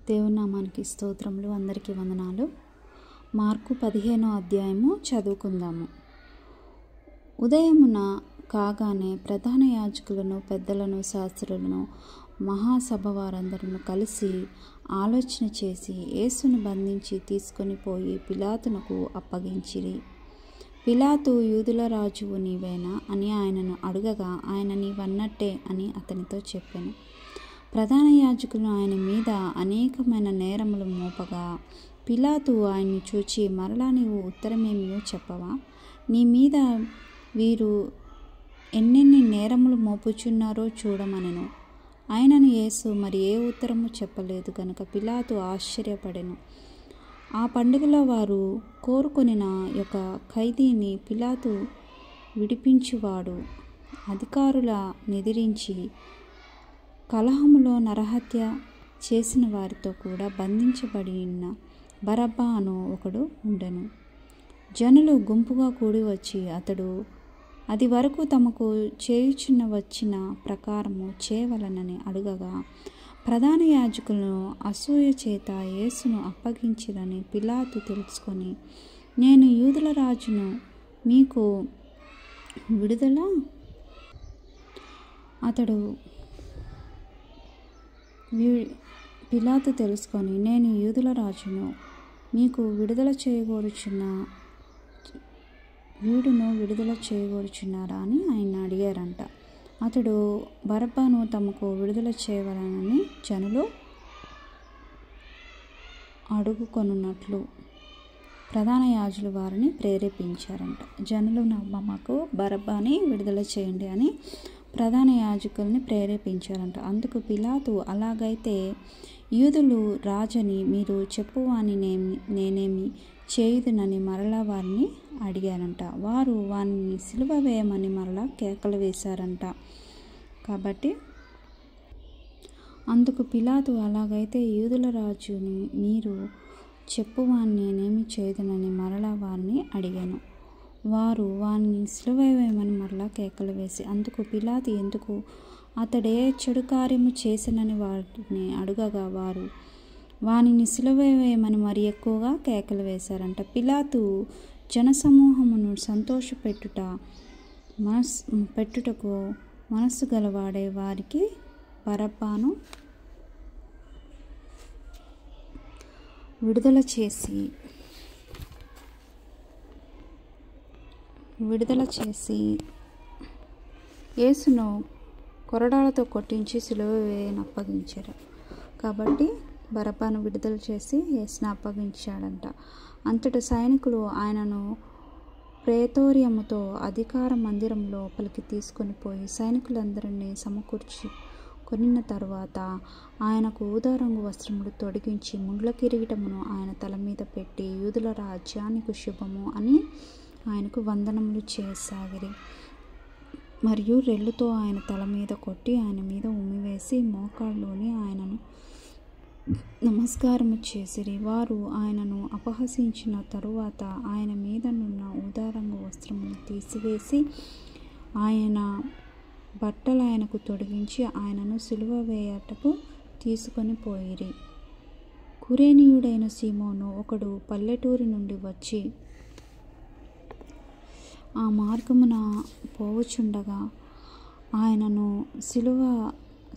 దేవుని నామానికి స్తోత్రములు. అందరికీ వందనాలు. మార్కు 15వ అధ్యాయము చదువుకుందాము. ఉదయమున కాగానే ప్రధాన యాజకులను, పెద్దలను, శాస్త్రులను, మహాసభ వారందరూ కలిసి ఆలోచన చేసి యేసును బంధించి తీసుకొని పోయి పిలాతునకు అప్పగించిరి. పిలాతు, యూదుల రాజువు నీవేనా అని ఆయనను అడుగగా, ఆయన నీవన్నట్టే అని అతనితో చెప్పెను. ప్రధాన యాజకులు ఆయన మీద అనేకమైన నేరములు మోపగా, పిలాతు ఆయన్ని చూచి, మరలా నీవు ఉత్తరమేమియో చెప్పవా? నీ మీద వీరు ఎన్నెన్ని నేరములు మోపుచున్నారో చూడమనెను. ఆయనను యేసు మరి ఏ ఉత్తరము చెప్పలేదు గనుక పిలాతు ఆశ్చర్యపడెను. ఆ పండుగలో వారు కోరుకొనిన యొక్క ఖైదీని పిలాతు విడిపించువాడు. అధికారుల నిదిరించి కలహములో నరహత్య చేసిన వారితో కూడా బంధించబడిన బరబ్బా అను ఒకడు ఉండెను. జనులు గుంపుగా కూడి వచ్చి అతడు అది వరకు తమకు చేయుచున్న వచ్చిన ప్రకారము చేయవలనని అడుగగా, ప్రధాన యాజకులను అసూయ చేత యేసును అప్పగించిరని పిలాతు తెలుసుకొని, నేను యూదుల రాజును, మీకు విడుదల పిలాతు తెలుసుకొని, నేను యూదుల రాజును, మీకు విడుదల చేయగోరుచున్నారా అని ఆయన అడిగారంట. అతడు బరబ్బను తమకు విడుదల చేయవలనని జనులు అడుగుకొనున్నట్లు ప్రధాన యాజకులు వారిని ప్రేరేపించారంట. జనులు మాకు బరబ్బని విడుదల చేయండి అని ప్రధాన యాజకుల్ని ప్రేరేపించారంట. అందుకు పిలాతు, అలాగైతే యూదులు రాజని మీరు చెప్పువాని నేనేమి చేయుదునని మరలా వారిని అడిగారంట. వారు వారిని సిలువ వేయమని మరలా కేకలు వేశారంట. కాబట్టి అందుకు పిలాతు, అలాగైతే యూదుల రాజుని మీరు చెప్పువాని నేనేమి చేయుదునని మరలా వారిని అడిగాను. వారు వారిని సిలువ వేయమని మరలా కేకలు వేసి, అందుకు పిలాతు ఎందుకు అతడే చెడు కార్యము చేసినని వారిని అడుగగా, వారు వానిని సిలువ వేయమని మరి ఎక్కువగా కేకలు వేశారంట. పిలాతు జనసమూహమును పెట్టుటకు మనస్సు గలవాడే వారికి బరబ్బను విడుదల చేసి యేసును కొరడాలతో కొట్టించి సిలువ వేయని అప్పగించారు. కాబట్టి బరబ్బను విడుదల చేసి యేసును అప్పగించాడంట. అంతటి సైనికులు ఆయనను ప్రేతోర్యముతో అధికార మందిరం లోపలికి తీసుకొని పోయి సైనికులందరినీ సమకూర్చి కొనిన తరువాత ఆయనకు ఊదారంగు వస్త్రములు తొడిగించి ముండ్ల కిరీటమును ఆయన తల మీద పెట్టి, యూదుల రాజ్యానికి శుభము అని ఆయనకు వందనములు చేయసాగిరి. మరియు రెల్లుతో ఆయన తల మీద కొట్టి ఆయన మీద ఉమ్మివేసి మోకాళ్ళలోని ఆయనను నమస్కారము చేసిరి. వారు ఆయనను అపహసించిన తరువాత ఆయన మీదనున్న ఊదారంగు వస్త్రమును తీసివేసి ఆయన బట్టలు ఆయనకు తొడిగించి ఆయనను సిలువ వేయటకు తీసుకొని పోయిరి. కురేనీయుడైన సీమోను ఒకడు పల్లెటూరి నుండి వచ్చి ఆ మార్గమున పోవుచుండగా ఆయనను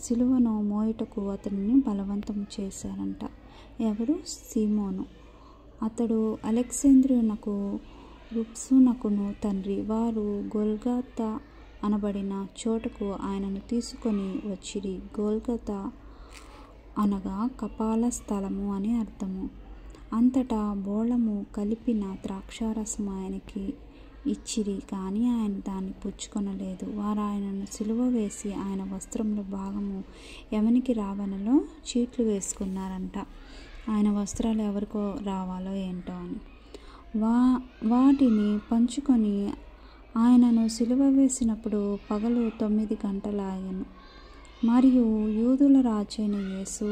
సిలువను మోయుటకు అతనిని బలవంతం చేశారంట. ఎవరు? సీమోను. అతడు అలెగ్జాంద్రియునకు రుఫుసునకును తండ్రి. వారు గొల్గొతా అనబడిన చోటకు ఆయనను తీసుకొని వచ్చిరి. గొల్గొతా అనగా కపాల స్థలము అని అర్థము. అంతటా బోళము కలిపిన ద్రాక్షారసము ఆయనకి ఇచ్చిరి, కానీ ఆయన దాన్ని పుచ్చుకొనలేదు. వారు ఆయనను సిలువ వేసి ఆయన వస్త్రముల భాగము ఎవనికి రావనలో చీట్లు వేసుకున్నారంట. ఆయన వస్త్రాలు ఎవరికో రావాలో ఏంటో అని. వాటిని పంచుకొని ఆయనను సిలువ వేసినప్పుడు పగలు 9 గంటలాయెను. మరియు యూదుల రాజైన యేసు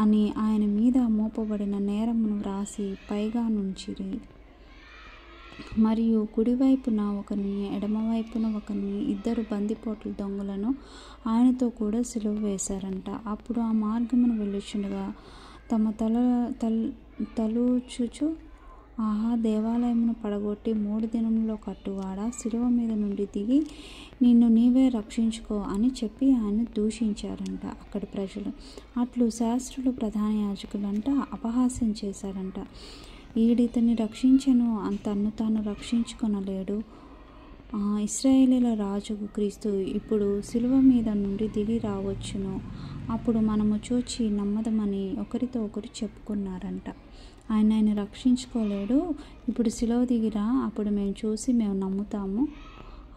అని ఆయన మీద మోపబడిన నేరమును వ్రాసి పైగా నుంచిరి. మరియు కుడివైపున ఒకరిని ఎడమవైపున ఒకరిని, 2 బందిపోట్ల దొంగలను ఆయనతో కూడా సిలువ వేశారంట. అప్పుడు ఆ మార్గమును వెళ్ళుచుండగా తమ తలూచుచు, ఆహా, దేవాలయమును పడగొట్టి 3 దినములలో కట్టువాడా, సిలువ మీద నుండి దిగి నిన్ను నీవే రక్షించుకో అని చెప్పి ఆయన దూషించారంట అక్కడి ప్రజలు. అట్లు శాస్త్రులు, ప్రధాన యాజకులంట అపహాస్యం చేశారంట. ఈడితని రక్షించెను, తన్ను తాను రక్షించుకొనలేడు. ఇశ్రాయేలీల రాజుకు క్రీస్తు ఇప్పుడు సిలువ మీద నుండి దిగి రావచ్చును. అప్పుడు మనము చూచి నమ్మదమని ఒకరితో ఒకరు చెప్పుకున్నారంట. ఆయన రక్షించుకోలేడు, ఇప్పుడు సిలువ దిగిరా, అప్పుడు మేము చూసి మేము నమ్ముతాము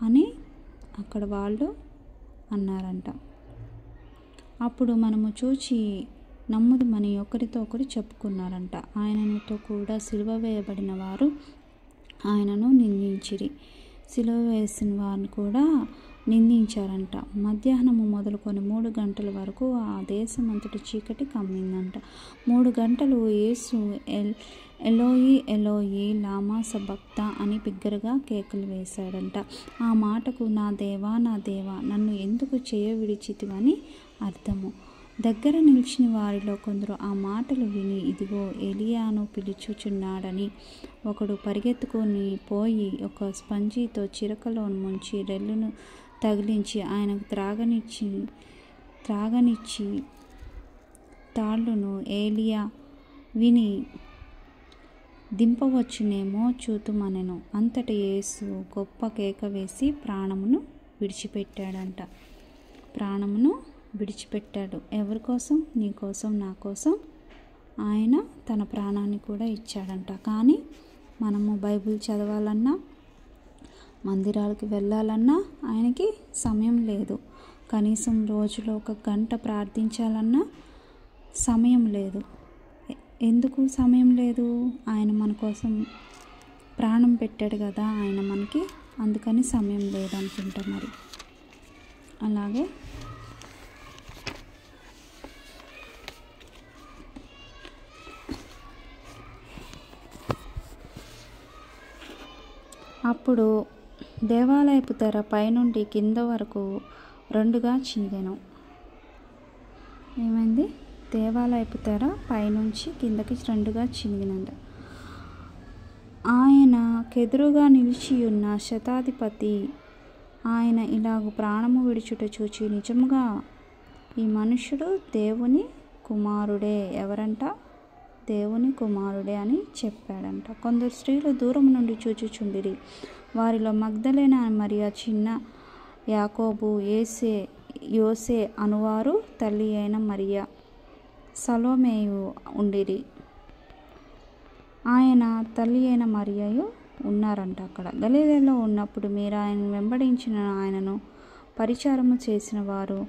అని అక్కడ వాళ్ళు అన్నారంట. అప్పుడు మనము చూచి నమ్ముదమని ఒకరితో ఒకరు చెప్పుకున్నారంట. ఆయనతో కూడా సిలువ వేయబడిన వారు ఆయనను నిందించిరి. సిలువ వేసిన వారిని కూడా నిందించారంట. మధ్యాహ్నము మొదలుకొని 3 గంటల వరకు ఆ దేశం అంతటి చీకటి కమ్మిందంట. 3 గంటలు యేసు ఎలోయి ఎలోయి లామా సబక్తా అని బిగ్గరగా కేకలు వేశాడంట. ఆ మాటకు నా దేవా నా దేవా నన్ను ఎందుకు విడిచితివని అర్థము. దగ్గర నిలిచిన వారిలో కొందరు ఆ మాటలు విని, ఇదిగో ఎలియాను పిలుచుచున్నాడని ఒకడు పరిగెత్తుకొని పోయి ఒక స్పంజీతో చిరకలో ముంచి రెల్లును తగిలించి ఆయనకు త్రాగనిచ్చి తాళ్ళును ఏలియా విని దింపవచ్చునేమో చూతుమనెను. అంతటి యేసు గొప్ప కేక వేసి ప్రాణమును విడిచిపెట్టాడు. ఎవరి కోసం? నీ కోసం, నా కోసం ఆయన తన ప్రాణాన్ని కూడా ఇచ్చాడంట. కానీ మనము బైబిల్ చదవాలన్నా, మందిరాలకు వెళ్ళాలన్నా ఆయనకి సమయం లేదు. కనీసం రోజులో 1 గంట ప్రార్థించాలన్నా సమయం లేదు. ఎందుకు సమయం లేదు? ఆయన మన కోసం ప్రాణం పెట్టాడు కదా ఆయన మనకి, అందుకని సమయం లేదనుకుంటా. మరి అలాగే అప్పుడు దేవాలయపు తెర పైనుండి కింద వరకు 2గా చినిగెను. ఏమైంది? దేవాలయపు తెర పైనుంచి కిందకి 2గా చినిగినంట. ఆయనకెదురుగా నిలిచియున్న శతాధిపతి ఆయన ఇలాగు ప్రాణము విడుచుట చూచి, నిజముగా ఈ మనుష్యుడు దేవుని కుమారుడే. ఎవరంట? దేవుని కుమారుడే అని చెప్పాడంట. కొందరు స్త్రీలు దూరం నుండి చూచుచుండిరి. వారిలో మగ్దలేనా మరియ, చిన్న యాకోబు, యోసే అనువారు తల్లి అయిన మరియ, సలోమేయు ఉండిరి. ఆయన తల్లి అయిన మరియయు ఉన్నారంట అక్కడ. గలిలయలో ఉన్నప్పుడు మీరు ఆయన వెంబడించిన ఆయనను పరిచారము చేసిన వారు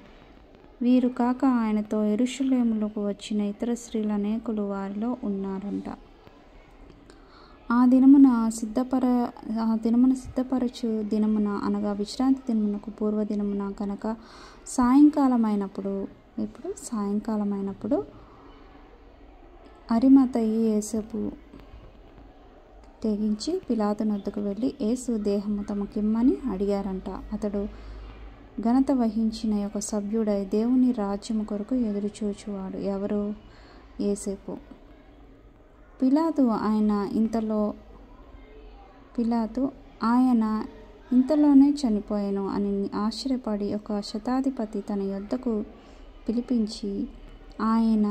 వీరు కాక ఆయనతో యెరూషలేములకు వచ్చిన ఇతర స్త్రీలు అనేకులు వారిలో ఉన్నారంట. ఆ దినమున సిద్ధపరచు దినమున అనగా విశ్రాంతి దినమునకు పూర్వదినమున కనుక సాయంకాలమైనప్పుడు అరిమతయి యేసపు తెగించి పిలాతు వద్దకు వెళ్ళి యేసు దేహము తమకిమ్మని అడిగారంట. అతడు ఘనత వహించిన ఒక సభ్యుడై దేవుని రాజ్యము కొరకు ఎదురుచూచువాడు. ఎవరు? యేసేపు. పిలాతు ఆయన ఇంతలోనే చనిపోయాను అని ఆశ్చర్యపడి ఒక శతాధిపతి తన యొద్దకు పిలిపించి, ఆయన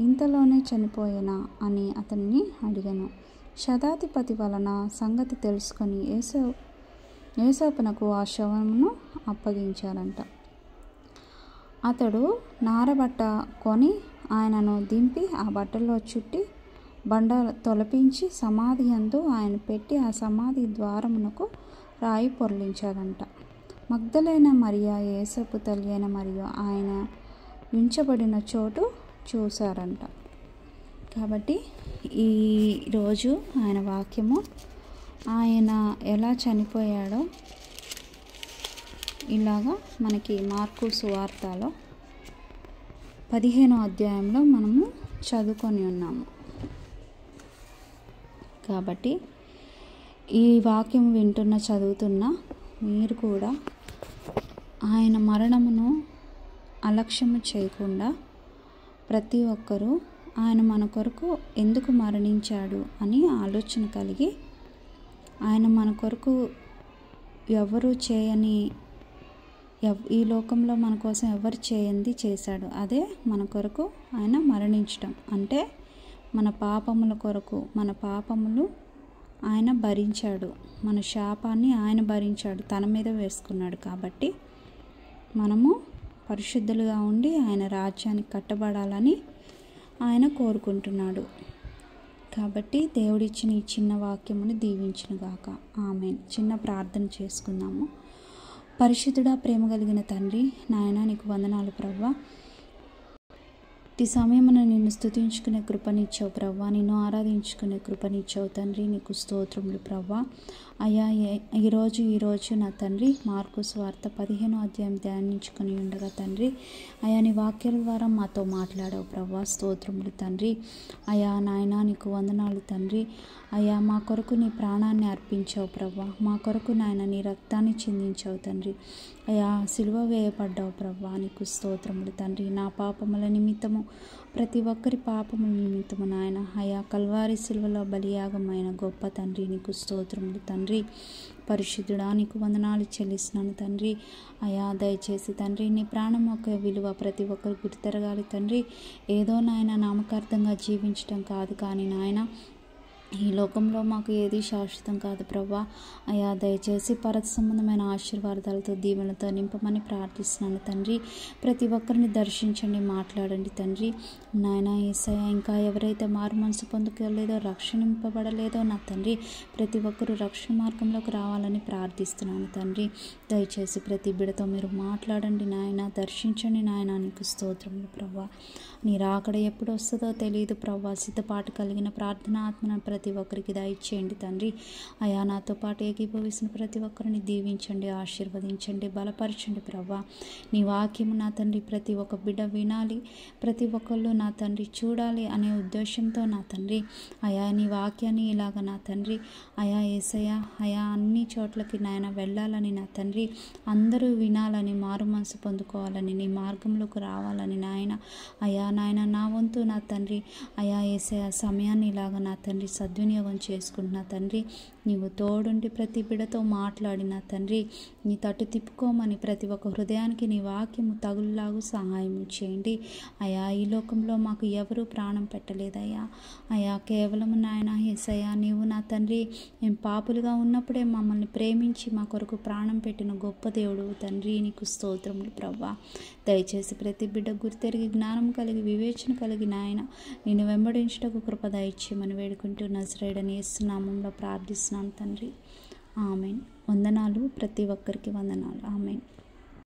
ఇంతలోనే చనిపోయేనా అని అతన్ని అడిగాను. శతాధిపతి వలన సంగతి తెలుసుకొని యేసోపునకు ఆ శవమును అప్పగించారంట. అతడు నారబట్ట కొని ఆయనను దింపి ఆ బట్టల్లో చుట్టి బండ తొలపించి సమాధి యందు ఆయన పెట్టి ఆ సమాధి ద్వారమునకు రాయి పొర్లించాడంట. మగ్దలేన మరియ, యేసపు తల్లి అయిన మరియ ఆయన ఉంచబడిన చోటు చూశారంట. కాబట్టి ఈరోజు ఆయన వాక్యము ఆయన ఎలా చనిపోయాడో ఇలాగా మనకి మార్కు సువార్తలో 15వ అధ్యాయంలో మనము చదువుకొని ఉన్నాము. కాబట్టి ఈ వాక్యం చదువుతున్న మీరు కూడా ఆయన మరణమును అలక్ష్యము చేయకుండా ప్రతి ఒక్కరూ ఆయన మన కొరకు ఎందుకు మరణించాడు అని ఆలోచన కలిగి, ఆయన మన కొరకు ఎవరు చేయని, ఈ లోకంలో మన కోసం ఎవరు చేయంది చేశాడు. అదే మన కొరకు ఆయన మరణించటం అంటే మన పాపముల కొరకు. మన పాపములు ఆయన భరించాడు, మన శాపాన్ని ఆయన భరించాడు, తన మీద వేసుకున్నాడు. కాబట్టి మనము పరిశుద్ధులుగా ఉండి ఆయన రాజ్యానికి కట్టబడాలని ఆయన కోరుకుంటున్నాడు. కాబట్టి దేవుడిచ్చిన ఈ చిన్న వాక్యమును దీవించునుగాక. ఆమేన్. చిన్న ప్రార్థన చేసుకుందాము. పరిశుద్ధుడా, ప్రేమ కలిగిన తండ్రి, నాయన నీకు వందనాలు ప్రభువా. ఈ సమయమున నిన్ను స్తుతించుకునే కృపనిచ్చావు ప్రభువా, నిన్ను ఆరాధించుకునే కృపనిచ్చావు తండ్రి. నీకు స్తోత్రములు ప్రభువా. అయ్యా, ఈరోజు నా తండ్రి మార్కు సువార్త 15వ అధ్యాయం ధ్యానించుకొని ఉండగా తండ్రి, అయ్యా నీ వాక్యాల ద్వారా మాతో మాట్లాడావు ప్రభువా. స్తోత్రములు తండ్రి. అయ్యా నాయన నీకు వందనాలు తండ్రి. అయ్యా మా కొరకు నీ ప్రాణాన్ని అర్పించావు ప్రభువా, మా కొరకు నాయన నీ రక్తాన్ని చిందించావు తండ్రి. అయ్యా సిలువ వేయబడ్డావు ప్రభువా, నీకు స్తోత్రములు తండ్రి. నా పాపముల నిమిత్తము, ప్రతి ఒక్కరి పాపముల నిమిత్తము నాయన అయ్యా కల్వారి సిలువలో బలియాగమైన గొప్ప తండ్రి, నీకు స్తోత్రములు తండ్రి. పరిశుద్ధుడా, నీకు వందనాలు చెల్లిస్తున్నాను తండ్రి. అయ్యా దయచేసి తండ్రి నీ ప్రాణం యొక్క విలువ ప్రతి ఒక్కరు గుర్తెరగాలి తండ్రి. ఏదో నాయన నామకార్థంగా జీవించడం కాదు, కానీ నాయన ఈ లోకంలో మాకు ఏది శాశ్వతం కాదు ప్రభా. అయ్యా దయచేసి పరత సంబంధమైన ఆశీర్వాదాలతో దీవెనలతో నింపమని ప్రార్థిస్తున్నాను తండ్రి. ప్రతి ఒక్కరిని దర్శించండి, మాట్లాడండి తండ్రి. నాయన యేసయ్య, ఇంకా ఎవరైతే మారు మనసు పొందుకోలేదో, రక్షింపబడలేదో నా తండ్రి, ప్రతి ఒక్కరూ రక్షణ మార్గంలోకి రావాలని ప్రార్థిస్తున్నాను తండ్రి. దయచేసి ప్రతి బిడతో మీరు మాట్లాడండి నాయన, దర్శించండి నాయన. నీకు స్తోత్రములు ప్రభా. నీ రాకడ ఎప్పుడు వస్తుందో తెలియదు ప్రభా. సిద్ధపాటు కలిగిన ప్రార్థన ఆత్మను ప్రతి ఒక్కరికి దయచేయండి తండ్రి. అయా నాతో పాటు ఏకీభవిస్తున్న ప్రతి ఒక్కరిని దీవించండి, ఆశీర్వదించండి, బలపరచండి ప్రభా. నీ వాక్యము నా తండ్రి ప్రతి ఒక్క బిడ్డ వినాలి, ప్రతి ఒక్కళ్ళు నా తండ్రి చూడాలి అనే ఉద్దేశంతో నా తండ్రి అయా నీ వాక్యాన్ని ఇలాగ నా తండ్రి అయా యేసయ్య అయా అన్ని చోట్లకి నాయన వెళ్ళాలని నా తండ్రి, అందరూ వినాలని, మారు మనసు పొందుకోవాలని, నీ మార్గంలోకి రావాలని నాయన అయా నాయన నా వంతు నా తండ్రి అయా యేసయ్య సమయాన్ని ఇలాగ నా తండ్రి సద్వినియోగం చేసుకుంటున్నా తండ్రి. నీవు తోడుండి ప్రతి బిడతో మాట్లాడిన తండ్రి, నీ తట్టు తిప్పుకోమని ప్రతి ఒక్క హృదయానికి నీ వాక్యము తగులులాగు సహాయం చేయండి. అయా ఈ లోకంలో మాకు ఎవరూ ప్రాణం పెట్టలేదయ్యా. అయా కేవలం నాయన యేసయ్య నీవు నా తండ్రి మేము పాపులుగా ఉన్నప్పుడే మమ్మల్ని ప్రేమించి మా కొరకు ప్రాణం పెట్టిన గొప్ప దేవుడు తండ్రి. నీకు స్తోత్రములు ప్రభా. దయచేసి ప్రతి బిడ్డ గుర్తెరిగి జ్ఞానం కలిగి వివేచన కలిగి నాయన నిన్ను వెంబడించుటకు కృప దయచేయమని వేడుకుంటూ నజరేయుడైన యేసు నామములో ప్రార్థిస్తున్నాను తండ్రి. ఆమేన్. వందనాలు, ప్రతి ఒక్కరికి వందనాలు. ఆమేన్.